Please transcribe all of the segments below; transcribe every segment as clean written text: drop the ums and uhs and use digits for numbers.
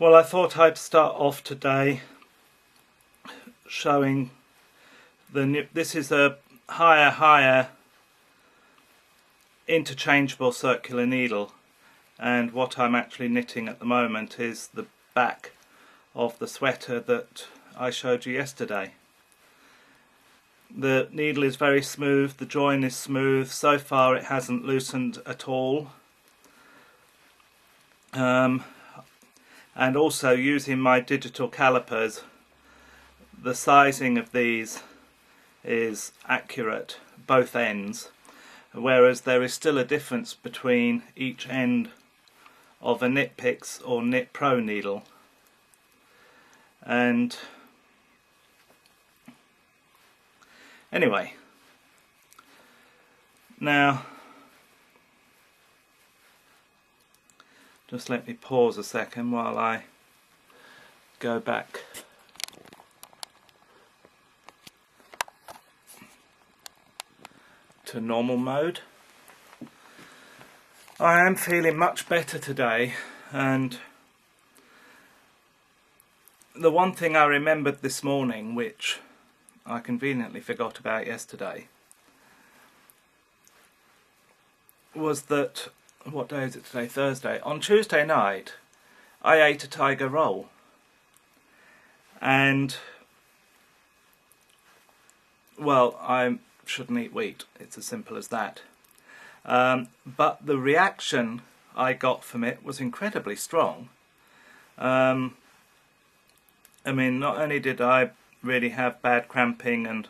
Well, I thought I'd start off today showing this is a higher interchangeable circular needle, and what I'm actually knitting at the moment is the back of the sweater that I showed you yesterday. The needle is very smooth, the join is smooth, so far it hasn't loosened at all. And also, using my digital calipers, the sizing of these is accurate, both ends, whereas there is still a difference between each end of a Knit Picks or Knit Pro needle. And anyway, now just let me pause a second while I go back to normal mode. I am feeling much better today, and the one thing I remembered this morning, which I conveniently forgot about yesterday, was that, what day is it today? Thursday. On Tuesday night I ate a tiger roll, and well, I shouldn't eat wheat, it's as simple as that. But the reaction I got from it was incredibly strong. I mean, not only did I really have bad cramping and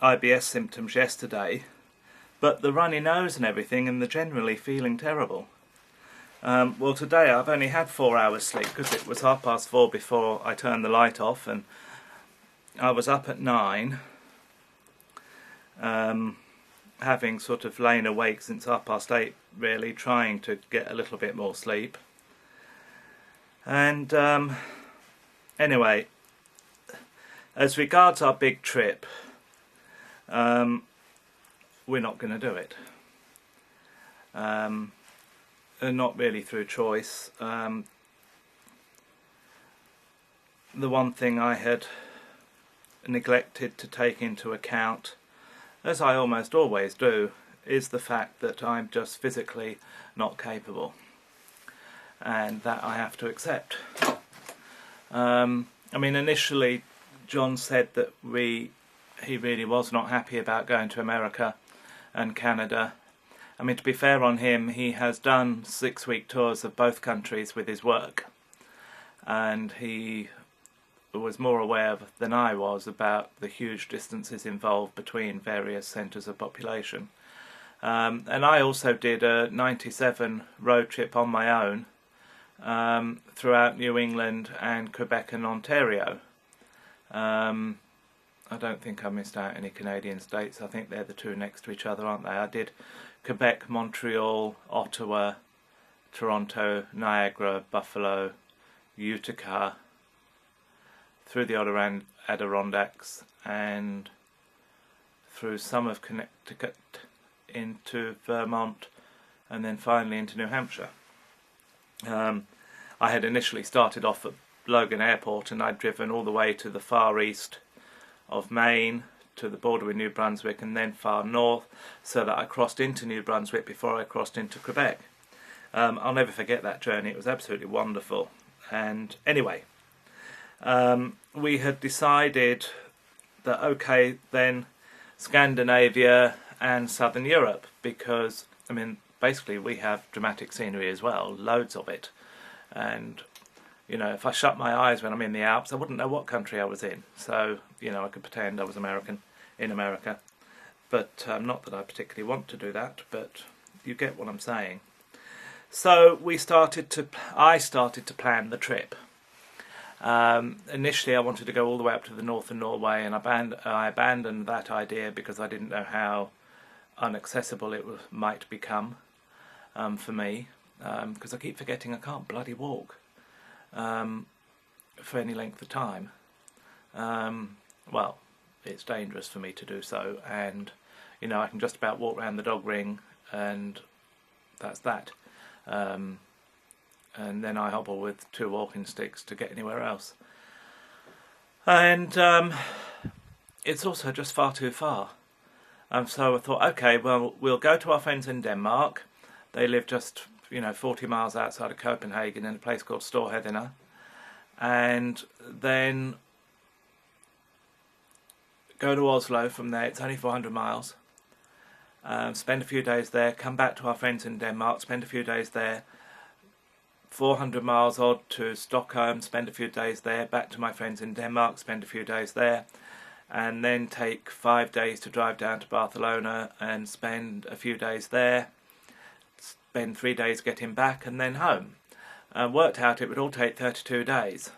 IBS symptoms yesterday, but the runny nose and everything, and the generally feeling terrible. Well, today I've only had 4 hours sleep because it was 4:30 before I turned the light off, and I was up at 9, having sort of lain awake since 8:30, really trying to get a little bit more sleep. And anyway, as regards our big trip, we're not going to do it. Not really through choice. The one thing I had neglected to take into account, as I almost always do, is the fact that I'm just physically not capable, and that I have to accept. I mean, initially John said that he really was not happy about going to America and Canada. I mean, to be fair on him, he has done 6-week tours of both countries with his work, and he was more aware than I was about the huge distances involved between various centres of population. And I also did a 97 road trip on my own throughout New England and Quebec and Ontario. I don't think I missed out any Canadian states. I think they're the two next to each other, aren't they? I did Quebec, Montreal, Ottawa, Toronto, Niagara, Buffalo, Utica, through the Adirondacks, and through some of Connecticut into Vermont, and then finally into New Hampshire. I had initially started off at Logan Airport, and I'd driven all the way to the far east of Maine, to the border with New Brunswick, and then far north, so that I crossed into New Brunswick before I crossed into Quebec. I'll never forget that journey. It was absolutely wonderful. And anyway, we had decided that okay, then Scandinavia and Southern Europe, because I mean, basically we have dramatic scenery as well, loads of it, and you know, if I shut my eyes when I'm in the Alps, I wouldn't know what country I was in. So, you know, I could pretend I was American in America. But not that I particularly want to do that, but you get what I'm saying. So I started to plan the trip. Initially I wanted to go all the way up to the north of Norway, and I abandoned that idea because I didn't know how inaccessible it might become for me, because I keep forgetting I can't bloody walk. For any length of time. Well, it's dangerous for me to do so, and you know, I can just about walk around the dog ring, and that's that. and then I hobble with 2 walking sticks to get anywhere else. And it's also just far too far. So I thought, okay, well, we'll go to our friends in Denmark. They live just, 40 miles outside of Copenhagen in a place called Storheddene. And then go to Oslo from there. It's only 400 miles. Spend a few days there, come back to our friends in Denmark, spend a few days there. 400 miles odd to Stockholm, spend a few days there, back to my friends in Denmark, spend a few days there, and then take 5 days to drive down to Barcelona and spend a few days there, spend 3 days getting back and then home. Worked out it would all take 32 days.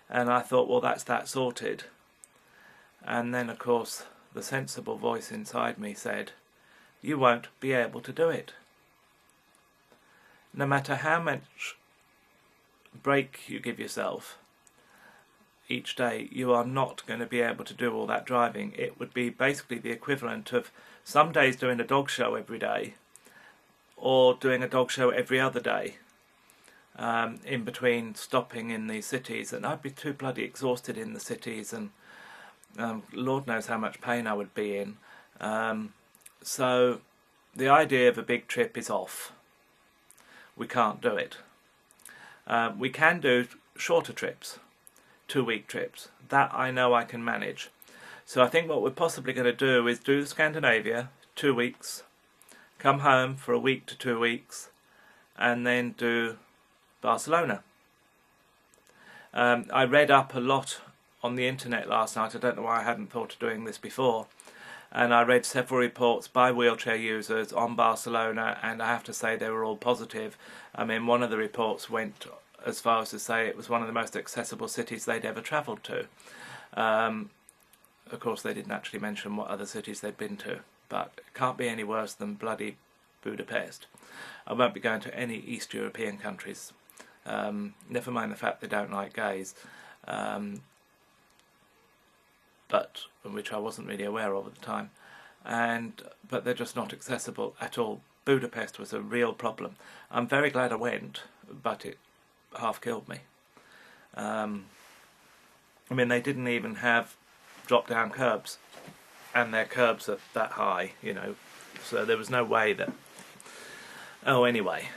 And I thought, well, that's that sorted. And then, of course, the sensible voice inside me said, you won't be able to do it. No matter how much break you give yourself each day, you are not going to be able to do all that driving. It would be basically the equivalent of some days doing a dog show every day or doing a dog show every other day, in between stopping in these cities. And I'd be too bloody exhausted in the cities, and Lord knows how much pain I would be in. So the idea of a big trip is off. We can't do it. We can do shorter trips, 2-week trips. That I know I can manage. So I think what we're possibly going to do is do Scandinavia, 2 weeks, come home for a week to 2 weeks, and then do Barcelona. I read up a lot on the internet last night. I don't know why I hadn't thought of doing this before. And I read several reports by wheelchair users on Barcelona, and I have to say they were all positive. I mean, one of the reports went as far as to say it was one of the most accessible cities they'd ever travelled to. Of course, they didn't actually mention what other cities they'd been to, but it can't be any worse than bloody Budapest. I won't be going to any East European countries. Never mind the fact they don't like gays. But which I wasn't really aware of at the time, but they're just not accessible at all. Budapest was a real problem. I'm very glad I went, but it half killed me. I mean, they didn't even have drop-down curbs, and their curbs are that high, so there was no way that... Oh, anyway.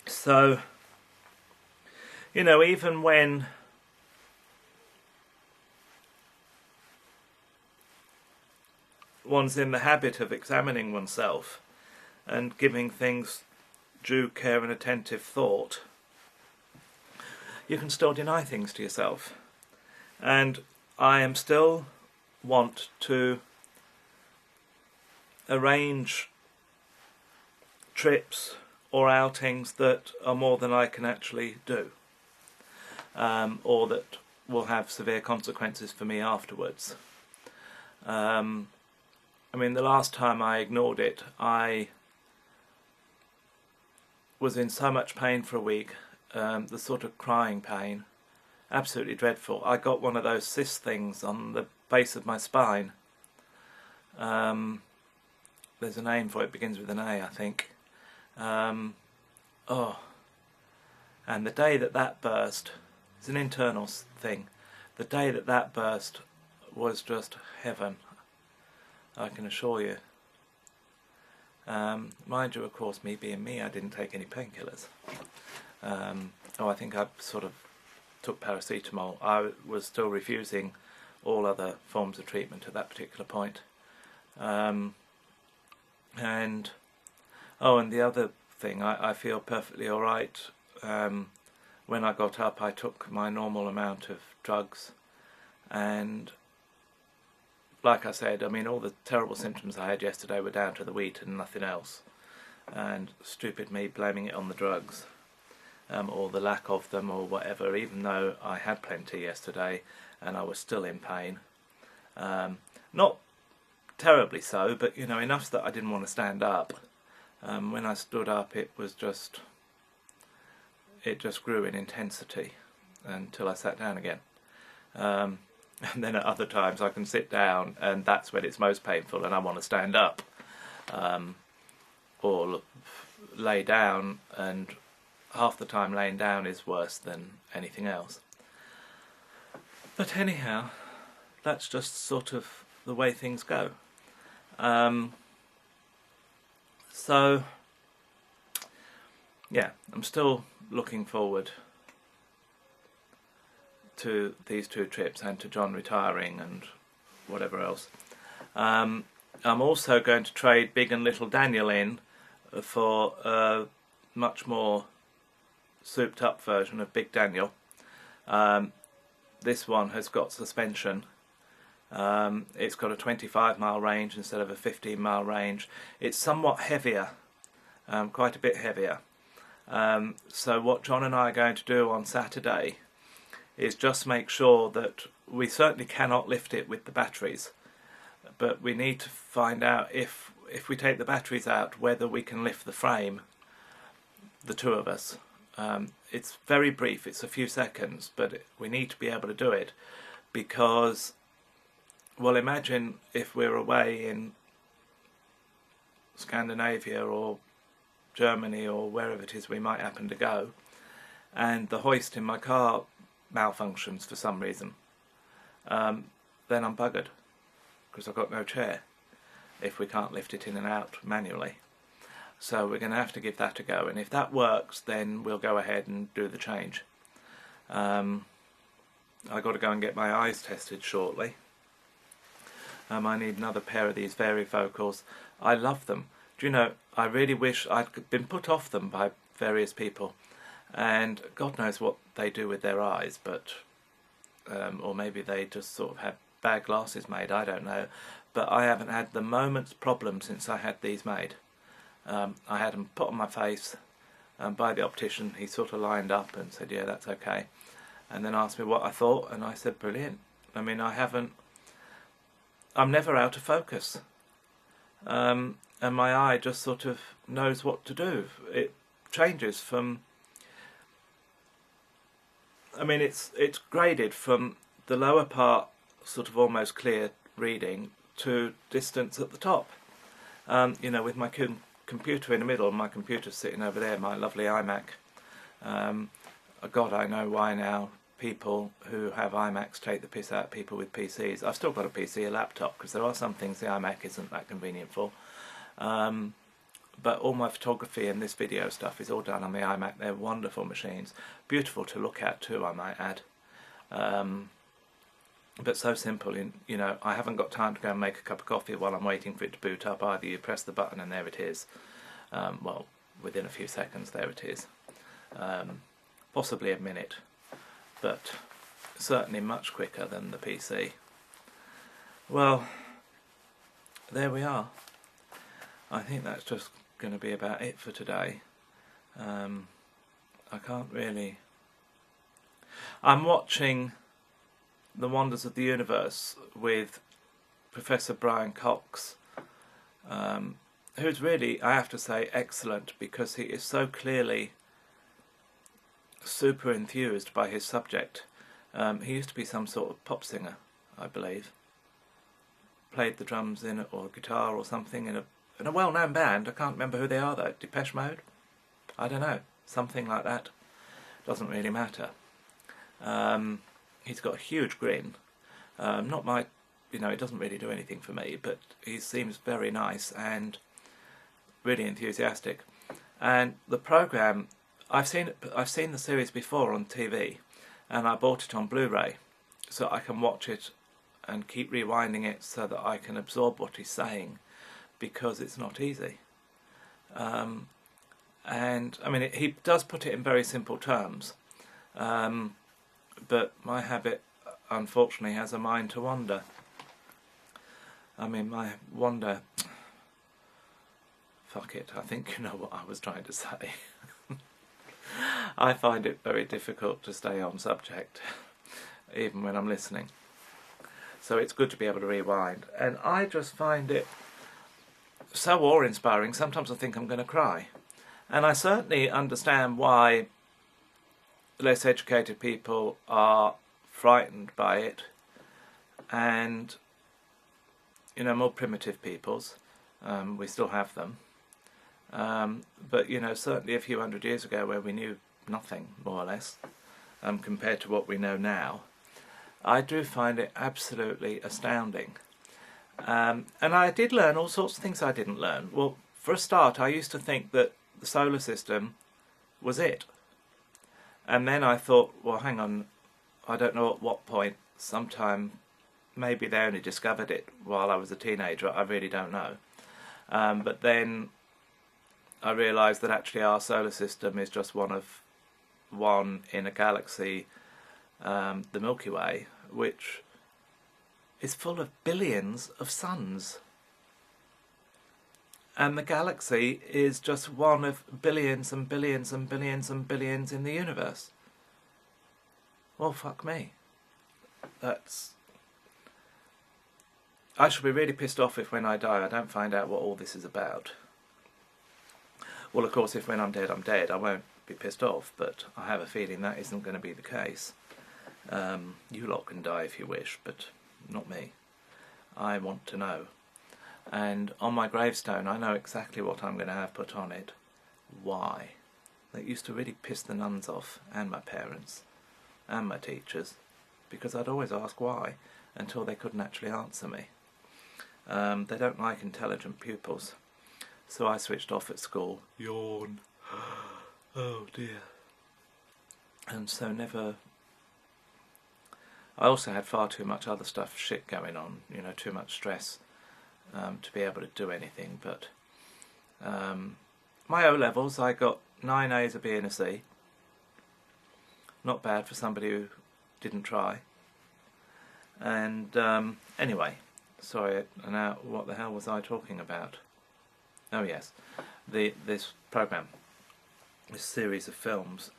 So, even when one's in the habit of examining oneself and giving things due care and attentive thought, you can still deny things to yourself. And I am still want to arrange trips or outings that are more than I can actually do, or that will have severe consequences for me afterwards. I mean, the last time I ignored it, I was in so much pain for a week, the sort of crying pain, absolutely dreadful. I got one of those cyst things on the base of my spine. There's a name for it, begins with an A, I think. And the day that burst, it's an internal thing, the day that burst was just heaven, I can assure you. Mind you, of course, me being me, I didn't take any painkillers. I think I sort of took paracetamol. I was still refusing all other forms of treatment at that particular point. And the other thing, I feel perfectly alright. When I got up, I took my normal amount of drugs, and like I said, I mean, all the terrible symptoms I had yesterday were down to the wheat and nothing else. And stupid me blaming it on the drugs, or the lack of them, or whatever, even though I had plenty yesterday and I was still in pain. Not terribly so, but enough that I didn't want to stand up. When I stood up, it just grew in intensity until I sat down again. And then at other times I can sit down, and that's when it's most painful and I want to stand up, or lay down and half the time laying down is worse than anything else. But anyhow, that's just sort of the way things go. So yeah, I'm still looking forward to these 2 trips and to John retiring and whatever else. I'm also going to trade Big and Little Daniel in for a much more souped up version of Big Daniel. This one has got suspension. It's got a 25-mile range instead of a 15-mile range. It's somewhat heavier, quite a bit heavier. So what John and I are going to do on Saturday is just make sure that we certainly cannot lift it with the batteries, but we need to find out if we take the batteries out, whether we can lift the frame, the 2 of us. It's very brief, it's a few seconds, but we need to be able to do it because, well, imagine if we're away in Scandinavia or Germany or wherever it is we might happen to go, and the hoist in my car malfunctions for some reason, then I'm buggered because I've got no chair if we can't lift it in and out manually. So we're going to have to give that a go, and if that works then we'll go ahead and do the change. I've got to go and get my eyes tested shortly. I need another pair of these varifocals. I love them. Do you know, I really wish I'd been put off them by various people, and God knows what they do with their eyes, but or maybe they just sort of have bad glasses made, I don't know, but I haven't had the moment's problem since I had these made. I had them put on my face by the optician. He sort of lined up and said, yeah, that's okay, and then asked me what I thought, and I said, brilliant. I mean, I'm never out of focus, and my eye just sort of knows what to do. It changes from, I mean, it's graded from the lower part, sort of almost clear reading, to distance at the top. You know, with my computer in the middle, my computer's sitting over there, my lovely iMac. God, I know why now people who have iMacs take the piss out of people with PCs. I've still got a PC, a laptop, because there are some things the iMac isn't that convenient for. But all my photography and this video stuff is all done on the iMac. They're wonderful machines, beautiful to look at too, I might add. But so simple. You know, I haven't got time to go and make a cup of coffee while I'm waiting for it to boot up either. You press the button and there it is. Well, within a few seconds there it is. Possibly a minute, but certainly much quicker than the PC. Well, there we are. I think that's just going to be about it for today. I can't really... I'm watching The Wonders of the Universe with Professor Brian Cox, who's really, I have to say, excellent, because he is so clearly super enthused by his subject. He used to be some sort of pop singer, I believe. Played the drums in it, or guitar or something in a well-known band. I can't remember who they are though. Depeche Mode? I don't know. Something like that. Doesn't really matter. He's got a huge grin. Not my, you know, it doesn't really do anything for me, but he seems very nice and really enthusiastic. And the program, I've seen the series before on TV, and I bought it on Blu-ray so I can watch it and keep rewinding it so that I can absorb what he's saying, because it's not easy. And I mean, he does put it in very simple terms, but my habit, unfortunately, has a mind to wander. I mean, my wander... Fuck it, I think you know what I was trying to say. I find it very difficult to stay on subject, even when I'm listening. So it's good to be able to rewind. And I just find it so awe-inspiring, sometimes I think I'm going to cry. And I certainly understand why less educated people are frightened by it, and, you know, more primitive peoples, we still have them. But, you know, certainly a few hundred years ago, where we knew nothing, more or less, compared to what we know now, I do find it absolutely astounding. And I did learn all sorts of things I didn't learn. Well, for a start, I used to think that the solar system was it. And then I thought, well, hang on, I don't know at what point, sometime, maybe they only discovered it while I was a teenager, I really don't know. But then I realised that actually our solar system is just one in a galaxy, the Milky Way, which is full of billions of suns. And the galaxy is just one of billions and billions and billions and billions in the universe. Well, fuck me. I shall be really pissed off if when I die I don't find out what all this is about. Well, of course, if when I'm dead, I won't be pissed off, but I have a feeling that isn't going to be the case. You lot can die if you wish, but not me. I want to know. And on my gravestone, I know exactly what I'm going to have put on it. Why? That used to really piss the nuns off, and my parents, and my teachers, because I'd always ask why, until they couldn't actually answer me. They don't like intelligent pupils. So I switched off at school. Yawn. Oh dear. And so never... I also had far too much other shit going on, you know, too much stress to be able to do anything. But my O-levels, I got 9 A's, a B and a C. Not bad for somebody who didn't try. And anyway, sorry, now what the hell was I talking about? Oh yes, this program, this series of films,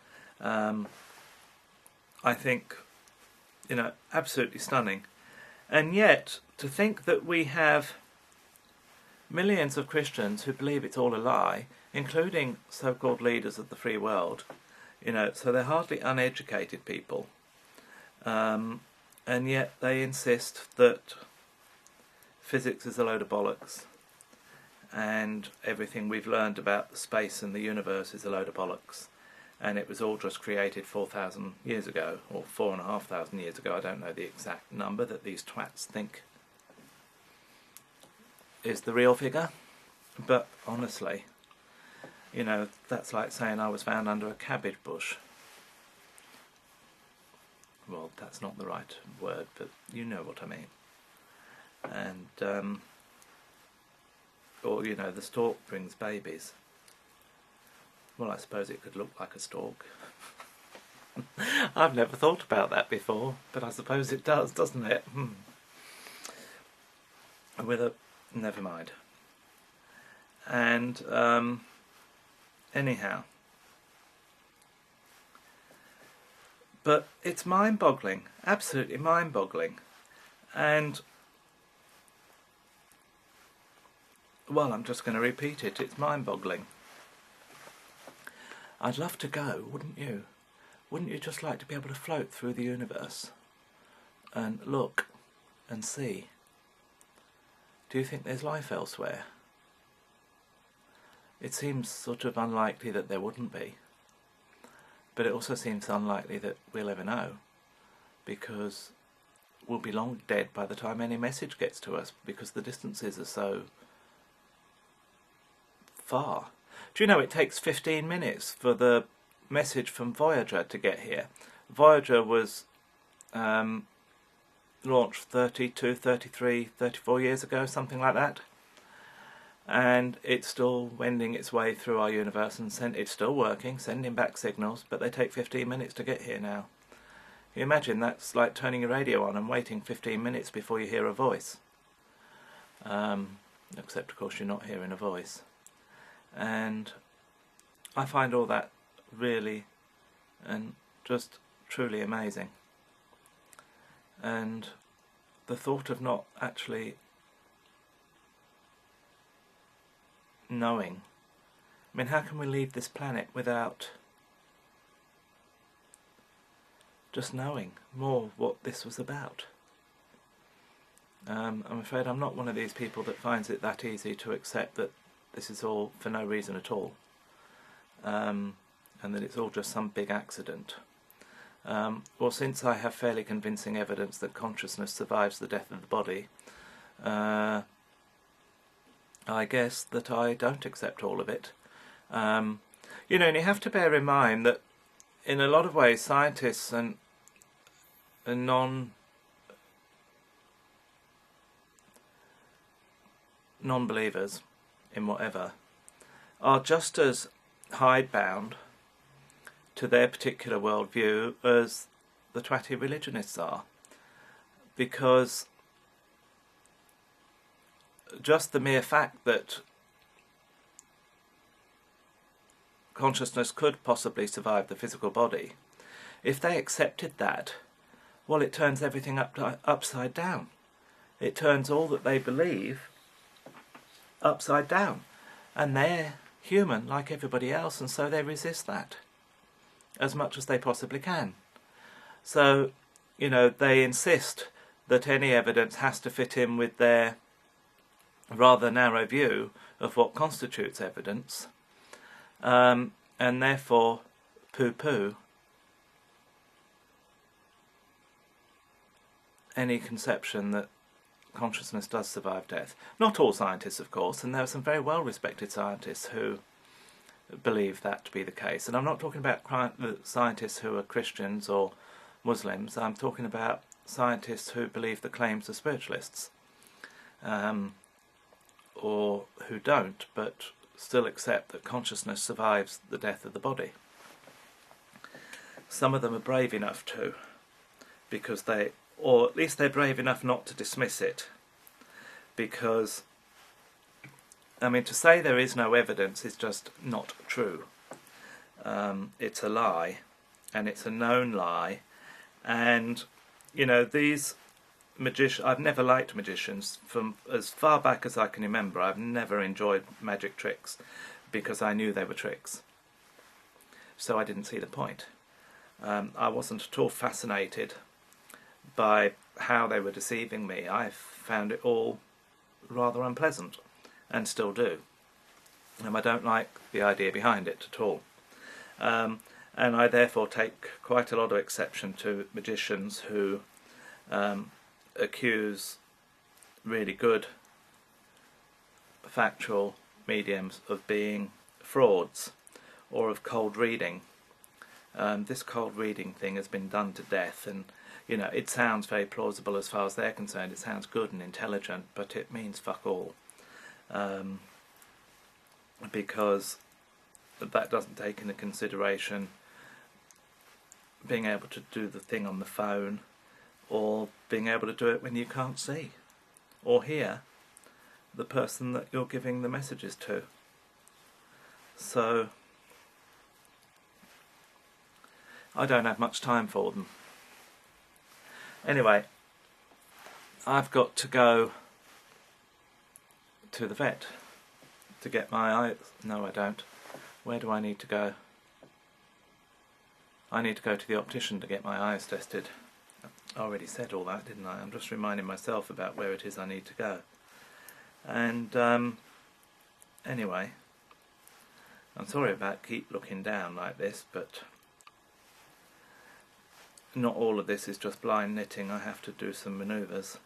I think, you know, absolutely stunning. And yet, to think that we have millions of Christians who believe it's all a lie, including so-called leaders of the free world, you know, so they're hardly uneducated people, and yet they insist that physics is a load of bollocks, and everything we've learned about the space and the universe is a load of bollocks, and it was all just created 4,000 years ago, or 4,500 years ago. I don't know the exact number that these twats think is the real figure, but honestly, you know, that's like saying I was found under a cabbage bush. Well, that's not the right word, but you know what I mean. And or, you know, the stork brings babies. Well, I suppose it could look like a stork. I've never thought about that before, but I suppose it does, doesn't it? Never mind. And anyhow, but it's mind-boggling, absolutely mind-boggling. And well, I'm just going to repeat it. It's mind-boggling. I'd love to go, wouldn't you? Wouldn't you just like to be able to float through the universe and look and see? Do you think there's life elsewhere? It seems sort of unlikely that there wouldn't be, but it also seems unlikely that we'll ever know, because we'll be long dead by the time any message gets to us, because the distances are so far. Do you know it takes 15 minutes for the message from Voyager to get here? Voyager was launched 32, 33, 34 years ago, something like that. And it's still wending its way through our universe, and it's still working, sending back signals, but they take 15 minutes to get here now. Can you imagine? That's like turning your radio on and waiting 15 minutes before you hear a voice. Except, of course, you're not hearing a voice. And I find all that really and just truly amazing. And the thought of not actually knowing. I mean, how can we leave this planet without just knowing more what this was about? I'm afraid I'm not one of these people that finds it that easy to accept that this is all for no reason at all. and that it's all just some big accident. Well, since I have fairly convincing evidence that consciousness survives the death of the body, I guess that I don't accept all of it. You know, and you have to bear in mind that in a lot of ways scientists and non-believers in whatever are just as hidebound to their particular worldview as the twatty religionists are, because just the mere fact that consciousness could possibly survive the physical body, if they accepted that, well, it turns everything upside down. It turns all that they believe upside down, and they're human like everybody else, and so they resist that as much as they possibly can. So, you know, they insist that any evidence has to fit in with their rather narrow view of what constitutes evidence, and therefore poo-poo any conception that consciousness does survive death. Not all scientists, of course, and there are some very well-respected scientists who believe that to be the case. And I'm not talking about scientists who are Christians or Muslims. I'm talking about scientists who believe the claims of spiritualists, or who don't, but still accept that consciousness survives the death of the body. Some of them are brave enough to, because or at least they're brave enough not to dismiss it, because, I mean, to say there is no evidence is just not true. It's a lie, and it's a known lie, and, you know, these magicians, I've never liked magicians. From as far back as I can remember, I've never enjoyed magic tricks, because I knew they were tricks. So I didn't see the point. I wasn't at all fascinated by how they were deceiving me. I found it all rather unpleasant, and still do. And I don't like the idea behind it at all. And I therefore take quite a lot of exception to magicians who accuse really good factual mediums of being frauds or of cold reading. This cold reading thing has been done to death, and you know, it sounds very plausible as far as they're concerned. It sounds good and intelligent, but it means fuck all. Because that doesn't take into consideration being able to do the thing on the phone, or being able to do it when you can't see or hear the person that you're giving the messages to. So I don't have much time for them. Anyway, I've got to go to the vet to get my eyes. No, I don't. Where do I need to go? I need to go to the optician to get my eyes tested. I already said all that, didn't I? I'm just reminding myself about where it is I need to go. And anyway, I'm sorry about keep looking down like this, but not all of this is just blind knitting. I have to do some manoeuvres.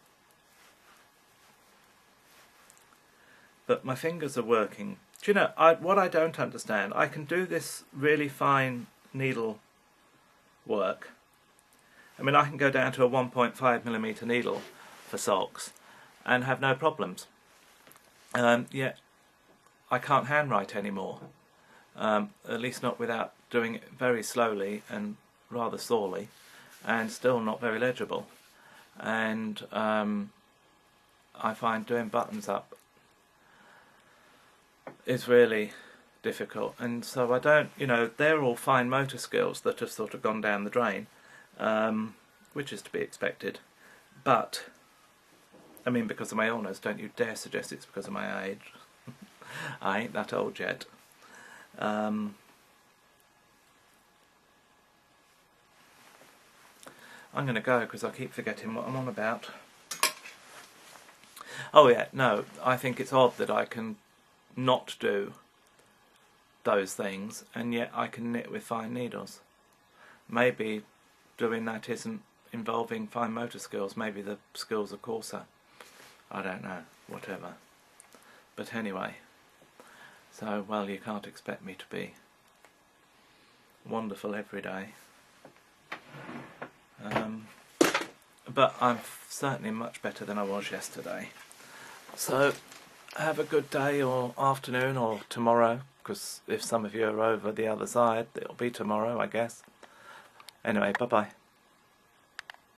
But my fingers are working. Do you know, what I don't understand, I can do this really fine needle work. I mean, I can go down to a 1.5mm needle for socks and have no problems. Yet I can't handwrite anymore. At least not without doing it very slowly and rather sorely, and still not very legible. And I find doing buttons up is really difficult, and so I don't, you know, they're all fine motor skills that have sort of gone down the drain, which is to be expected. But I mean, because of my illness, don't you dare suggest it's because of my age. I ain't that old yet. I'm going to go because I keep forgetting what I'm on about. Oh yeah, no, I think it's odd that I can not do those things, and yet I can knit with fine needles. Maybe doing that isn't involving fine motor skills, maybe the skills are coarser. I don't know, whatever. But anyway, so, well, you can't expect me to be wonderful every day. But I'm certainly much better than I was yesterday. So, have a good day or afternoon or tomorrow, because if some of you are over the other side, it'll be tomorrow, I guess. Anyway, bye-bye.